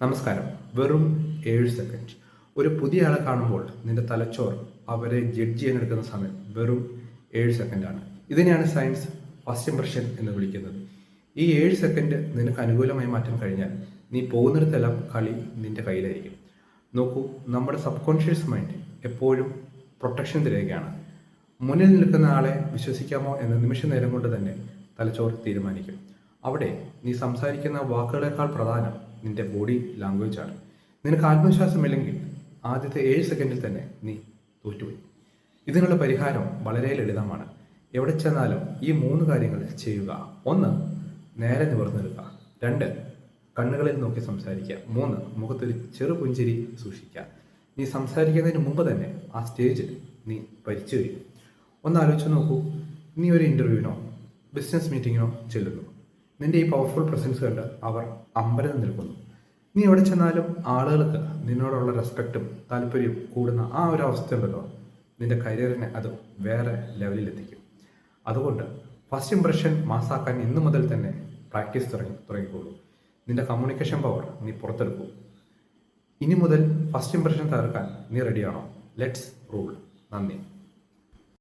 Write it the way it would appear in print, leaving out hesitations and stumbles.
നമസ്കാരം. വെറും 7 സെക്കൻഡ്. ഒരു പുതിയ ആളെ കാണുമ്പോൾ നിന്റെ തലച്ചോർ അവരെ ജഡ്ജ് ചെയ്യാനെടുക്കുന്ന സമയം വെറും 7 സെക്കൻഡാണ്. ഇതിനെയാണ് സയൻസ് ഫസ്റ്റ് ഇംപ്രഷൻ എന്ന് വിളിക്കുന്നത്. ഈ 7 സെക്കൻഡ് നിനക്ക് അനുകൂലമായി മാറ്റാൻ കഴിഞ്ഞാൽ നീ പോകുന്നിടത്തെല്ലാം കളി നിന്റെ കയ്യിലായിരിക്കും. നോക്കൂ, നമ്മുടെ സബ് കോൺഷ്യസ് മൈൻഡ് എപ്പോഴും പ്രൊട്ടക്ഷൻ തിരയുകയാണ്. മുന്നിൽ നിൽക്കുന്ന ആളെ വിശ്വസിക്കാമോ എന്ന നിമിഷ നേരം കൊണ്ട് തന്നെ തലച്ചോർ തീരുമാനിക്കും. അവിടെ നീ സംസാരിക്കുന്ന വാക്കുകളേക്കാൾ പ്രധാനം നിന്റെ ബോഡി ലാംഗ്വേജ് ആണ്. നിനക്ക് ആത്മവിശ്വാസമില്ലെങ്കിൽ ആദ്യത്തെ 7 സെക്കൻഡിൽ തന്നെ നീ തോറ്റുപോയി. ഇതിനുള്ള പരിഹാരം വളരെ ലളിതമാണ്. എവിടെ ചെന്നാലും ഈ 3 കാര്യങ്ങൾ ചെയ്യുക. 1. നേരെ നിവർന്നു നിൽക്കുക. 2. കണ്ണുകളിൽ നോക്കി സംസാരിക്കുക. 3. മുഖത്തൊരു ചെറു പുഞ്ചിരി സൂക്ഷിക്കുക. നീ സംസാരിക്കുന്നതിന് മുമ്പ് തന്നെ ആ സ്റ്റേജ് നീ പരിച്ചു കഴിയും. ഒന്ന് ആലോചിച്ച് നോക്കൂ, നീ ഒരു ഇൻ്റർവ്യൂവിനോ ബിസിനസ് മീറ്റിങ്ങിനോ ചെല്ലുന്നു. നിന്റെ ഈ പവർഫുൾ പ്രസൻസ് കണ്ട് അവർ അമ്പരന്ന് നിൽക്കുന്നു. നീ എവിടെ ചെന്നാലും ആളുകൾക്ക് നിന്നോടുള്ള റെസ്പെക്റ്റും താല്പര്യവും കൂടുന്ന ആ ഒരു അവസ്ഥ ഉണ്ടല്ലോ, നിന്റെ കരിയറിനെ അത് വേറെ ലെവലിലെത്തിക്കും. അതുകൊണ്ട് ഫസ്റ്റ് ഇംപ്രഷൻ മാസാക്കാൻ ഇന്നു മുതൽ തന്നെ പ്രാക്ടീസ് തുടങ്ങിക്കോളൂ. നിന്റെ കമ്മ്യൂണിക്കേഷൻ പവർ നീ പുറത്തെടുക്കൂ. ഇനി മുതൽ ഫസ്റ്റ് ഇംപ്രഷൻ തകർക്കാൻ നീ റെഡിയാണോ? Let's rule. നന്ദി.